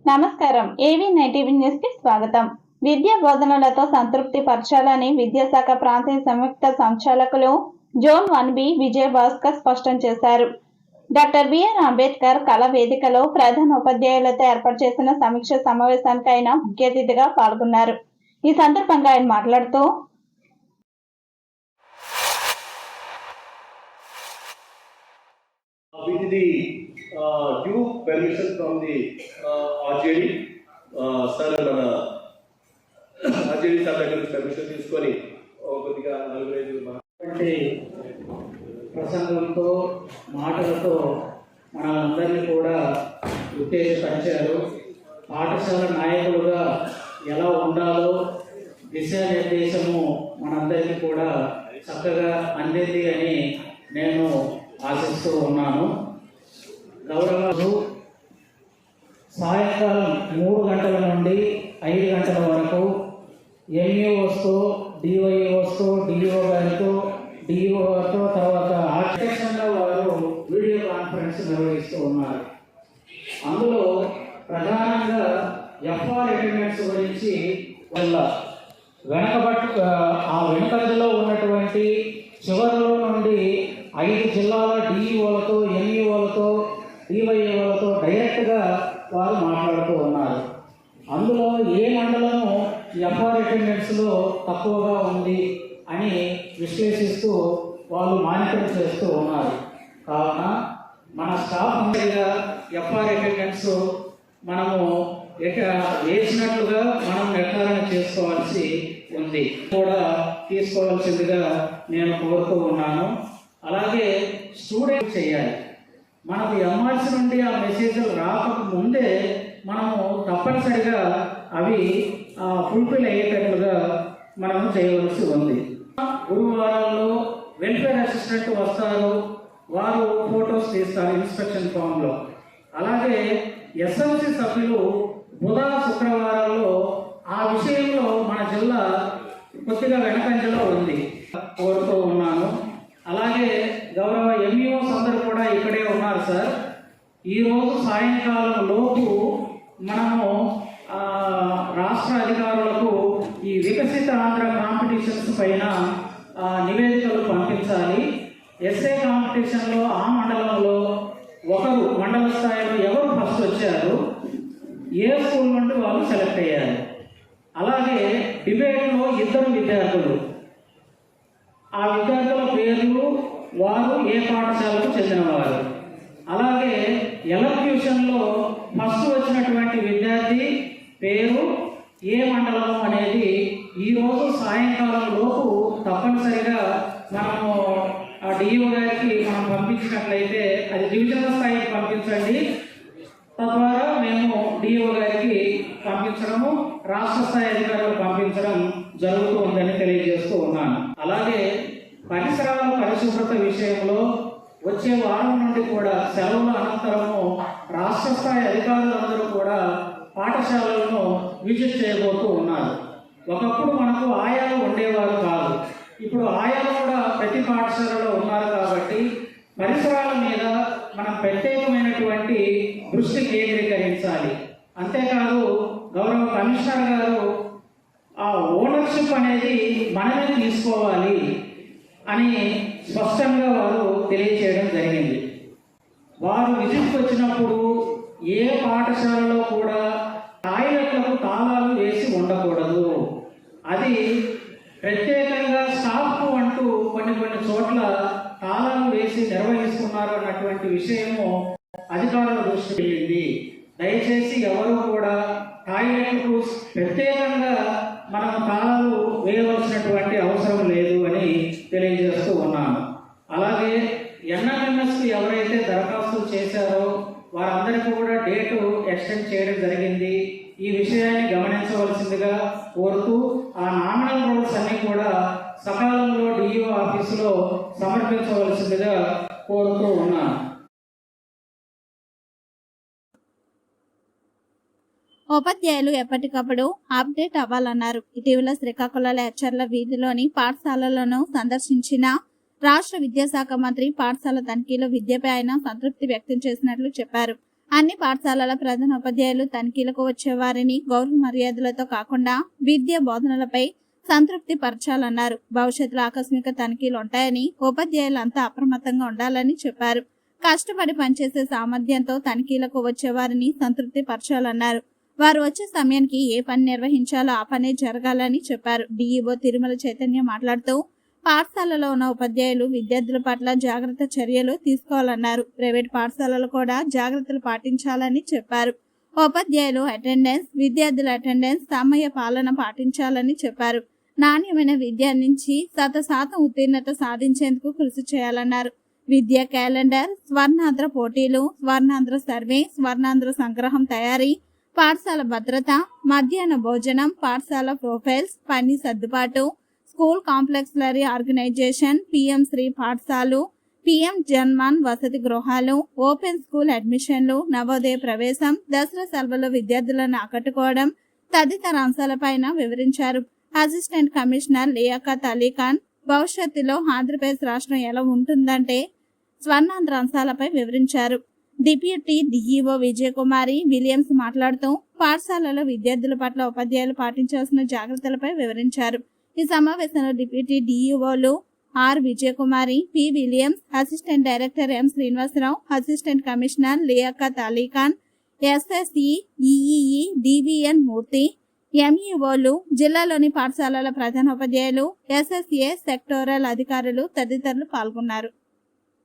నమస్కారం. ఏవీ9 TV news కి స్వాగతం. విద్యా బోధనలతో సంతృప్తి పరచాలని విద్యాశాఖ ప్రాంతీయ సంయుక్త సంచాలకులు జోన్ 1B విజయ భాస్కర్ స్పష్టం చేశారు. డాక్టర్ బిఆర్ అంబేద్కర్ కళా వేదికలో ప్రధాన ఉపాధ్యాయులతో ఏర్పాటు చేసిన సమీక్ష సమావేశానికి ఆయన ముఖ్య అతిథిగా పాల్గొన్నారు. ఈ సందర్భంగా ఆయన మాట్లాడుతూ due permission from the RJD sir మన RJD సార్ దగ్గర పర్మిషన్ తీసుకొని కొద్దిగా అంటే ప్రసంగంతో మాటలతో మనందరినీ కూడా ఉత్తేజపరిచారు. పాఠశాల నాయకులుగా ఎలా ఉండాలో దిశానిర్దేశము మనందరికీ కూడా చక్కగా అందింది అని నేను ఆశిస్తూ ఉన్నాను. గౌరవాలు సాయంకాలం 3 గంటల నుండి 5 గంటల వరకు ఎంఈఓస్తో డివైఓస్తో డిఓ గారితో డిఓతో తర్వాత అధ్యక్షంగా వారు వీడియో కాన్ఫరెన్స్ నిర్వహిస్తూ ఉన్నారు. అందులో ప్రధానంగా ఎఫ్ఆర్ అటెండెన్స్ గురించి వల్ల వెనుకంజలో ఉన్నటువంటి చివరిలో నుండి 5 జిల్లాల డిఈఓలతో ఎంఈఓలతో డివైఓలతో డైరెక్ట్గా వారు మాట్లాడుతూ ఉన్నారు. అందులో ఏ మండలము ఎఫ్ఆర్ అటెండెన్స్లో తక్కువగా ఉంది అని విశ్లేషిస్తూ వాళ్ళు మానిటర్ చేస్తూ ఉన్నారు. కావున మన స్టాఫ్ అందరిగా ఎఫ్ఆర్ అటెండెన్స్ మనము వేసినట్లుగా మనం నిర్ధారణ చేసుకోవాల్సి ఉంది కూడా తీసుకోవాల్సిందిగా నేను కోరుతూ ఉన్నాను. అలాగే స్టూడెంట్ చేయాలి. మనకు ఎంఆర్సీ నుండి ఆ మెసేజ్లు రాకముందే మనము తప్పనిసరిగా అవి ఫుల్ఫిల్ అయ్యేటట్లుగా మనము చేయవలసి ఉంది. గురువారాల్లో వెల్ఫేర్ అసిస్టెంట్ వస్తారు, వారు ఫొటోస్ తీస్తారు ఇన్స్పెక్షన్ ఫామ్లో. అలాగే ఎస్ఎంసీ సభ్యులు బుధ శుక్రవారాల్లో ఆ విషయంలో మన జిల్లా కొద్దిగా వెనకంజలో ఉంది కోరుతూ ఉన్నాను. అలాగే గౌరవ ఎంఈఓస్ అందరూ కూడా ఇక్కడే ఉన్నారు సార్. ఈరోజు సాయంకాలం లోపు మనము రాష్ట్ర అధికారులకు ఈ వికసిత ఆంధ్ర కాంపిటీషన్స్ పైన నివేదికలు పంపించాలి. ఎస్ఏ కాంపిటీషన్లో ఆ మండలంలో ఒకరు మండల స్థాయిలో ఎవరు ఫస్ట్ వచ్చారు, ఏ స్కూల్ నుండి వాళ్ళు సెలెక్ట్ అయ్యారు. అలాగే డిబేట్లో 2 విద్యార్థులు, ఆ విద్యార్థుల పేర్లు, వారు ఏ పాఠశాలకు చెందినవారు. అలాగే ఎలక్యూషన్లో ఫస్ట్ వచ్చినటువంటి విద్యార్థి పేరు, ఏ మండలం అనేది ఈరోజు సాయంకాలం లోపు తప్పనిసరిగా మనము ఆ డిఓ గారికి మనం పంపించినట్లయితే అది డివిజనల్ స్థాయికి పంపించండి. తద్వారా మేము డిఓ గారికి పంపించడము, రాష్ట్ర స్థాయి అధికారులకు పంపించడం జరుగుతూ ఉందని తెలియజేస్తూ ఉన్నాను. అలాగే పరిసరాల పరిశుభ్రత విషయంలో వచ్చే వారం నుండి కూడా సెలవుల అనంతరము రాష్ట్ర స్థాయి అధికారులందరూ కూడా పాఠశాలలను విజిట్ చేయబోతూ ఉన్నారు. ఒకప్పుడు మనకు ఆయాలు ఉండేవారు కాదు, ఇప్పుడు ఆయాలు కూడా ప్రతి పాఠశాలలో ఉన్నారు. కాబట్టి పరిసరాల మీద మనం ప్రత్యేకమైనటువంటి దృష్టి కేంద్రీకరించాలి. అంతేకాదు గౌరవ కమిషనర్ గారు ఆ ఓనర్షిప్ అనేది మనమే తీసుకోవాలి అని స్పష్టంగా వారు తెలియచేయడం జరిగింది. వారు విజిట్కి వచ్చినప్పుడు ఏ పాఠశాలలో కూడా టాయిలెట్లకు తాళాలు వేసి ఉండకూడదు. అది ప్రత్యేకంగా స్టాఫ్ అంటూ కొన్ని చోట్ల తాళాలు వేసి నిర్వహిస్తున్నారు అన్నటువంటి విషయము అధికారుల దృష్టికి వెళ్ళింది. దయచేసి ఎవరు కూడా టాయిలెట్లకు ప్రత్యేకంగా మనం తాళాలు వేయవలసినటువంటి అవసరం లేదు అని తెలియజేస్తూ ఉన్నాను. అలాగే ఎన్ఎంఎంఎస్కి ఎవరైతే దరఖాస్తులు చేశారో వారందరికీ కూడా డేటు ఎక్స్టెండ్ చేయడం జరిగింది. ఈ విషయాన్ని గమనించవలసిందిగా కోరుతూ ఆ నామినల్ రోల్స్ అన్ని కూడా సకాలంలో డిఈఓ ఆఫీసులో సమర్పించవలసిందిగా కోరుతూ ఉన్నాను. ఉపాధ్యాయులు ఎప్పటికప్పుడు అప్డేట్ అవ్వాలన్నారు. ఇటీవల శ్రీకాకుళం లెక్చర్ల వీధిలోని పాఠశాలలను సందర్శించిన రాష్ట్ర విద్యాశాఖ మంత్రి పాఠశాల తనిఖీలో విద్యపై ఆయన సంతృప్తి వ్యక్తం చేసినట్లు చెప్పారు. అన్ని పాఠశాలల ప్రధానోపాధ్యాయులు తనిఖీలకు వచ్చేవారిని గౌరవ మర్యాదలతో కాకుండా విద్యా బోధనలపై సంతృప్తి పరచాలన్నారు. భవిష్యత్తులో ఆకస్మిక తనిఖీలు ఉంటాయని ఉపాధ్యాయులంతా అప్రమత్తంగా ఉండాలని చెప్పారు. కష్టపడి పనిచేసే సామర్థ్యంతో తనిఖీలకు వచ్చేవారిని సంతృప్తి పరచాలన్నారు. వారు వచ్చే సమయానికి ఏ పని నిర్వహించాలో ఆ పనే జరగాలని చెప్పారు. డిఈఓ తిరుమల చైతన్య మాట్లాడుతూ పాఠశాలలో ఉన్న ఉపాధ్యాయులు విద్యార్థుల పట్ల జాగ్రత్త చర్యలు తీసుకోవాలన్నారు. ప్రైవేట్ పాఠశాలలు కూడా జాగ్రత్తలు పాటించాలని చెప్పారు. ఉపాధ్యాయులు అటెండెన్స్, విద్యార్థుల అటెండెన్స్, సమయ పాలన పాటించాలని చెప్పారు. నాణ్యమైన విద్య నుంచి 100% ఉత్తీర్ణత సాధించేందుకు కృషి చేయాలన్నారు. విద్యా క్యాలెండర్, స్వర్ణాంధ్ర పోటీలు, స్వర్ణాంధ్ర సర్వే, స్వర్ణాంధ్ర సంగ్రహం తయారీ, పాఠశాల భద్రత, మధ్యాహ్న భోజనం, పాఠశాల ప్రొఫైల్స్, పని సర్దుబాటు, స్కూల్ కాంప్లెక్స్లరీ ఆర్గనైజేషన్, పిఎం శ్రీ పాఠశాలలు, పిఎం జన్మన్ వసతి గృహాలు, ఓపెన్ స్కూల్ అడ్మిషన్లు, నవోదయ ప్రవేశం, దసరా సెలవుల్లో విద్యార్థులను ఆకట్టుకోవడం తదితర అంశాలపైన వివరించారు. అసిస్టెంట్ కమిషనర్ లియాఖత్ అలీ ఖాన్ భవిష్యత్తులో ఆంధ్రప్రదేశ్ రాష్ట్రం ఎలా ఉంటుందంటే స్వర్ణాంధ్ర అంశాలపై వివరించారు. డిప్యూటీ డిఈఓ విజయకుమారి విలియమ్స్ మాట్లాడుతూ పాఠశాలలో విద్యార్థుల పట్ల ఉపాధ్యాయులు పాటించాల్సిన జాగ్రత్తలపై వివరించారు. ఈ సమావేశంలో డిప్యూటీ డిఈఓలు R Vijayakumari, P Williams, assistant director M Srinivasarao, assistant commissioner Liaquat Ali Khan, SSE, EEE, DVN Murthy, ఎంఈఓలు, జిల్లాలోని పాఠశాలల ప్రధానోపాధ్యాయులు, ఎస్ఎస్ఏ సెక్టోరల్ అధికారులు తదితరులు పాల్గొన్నారు.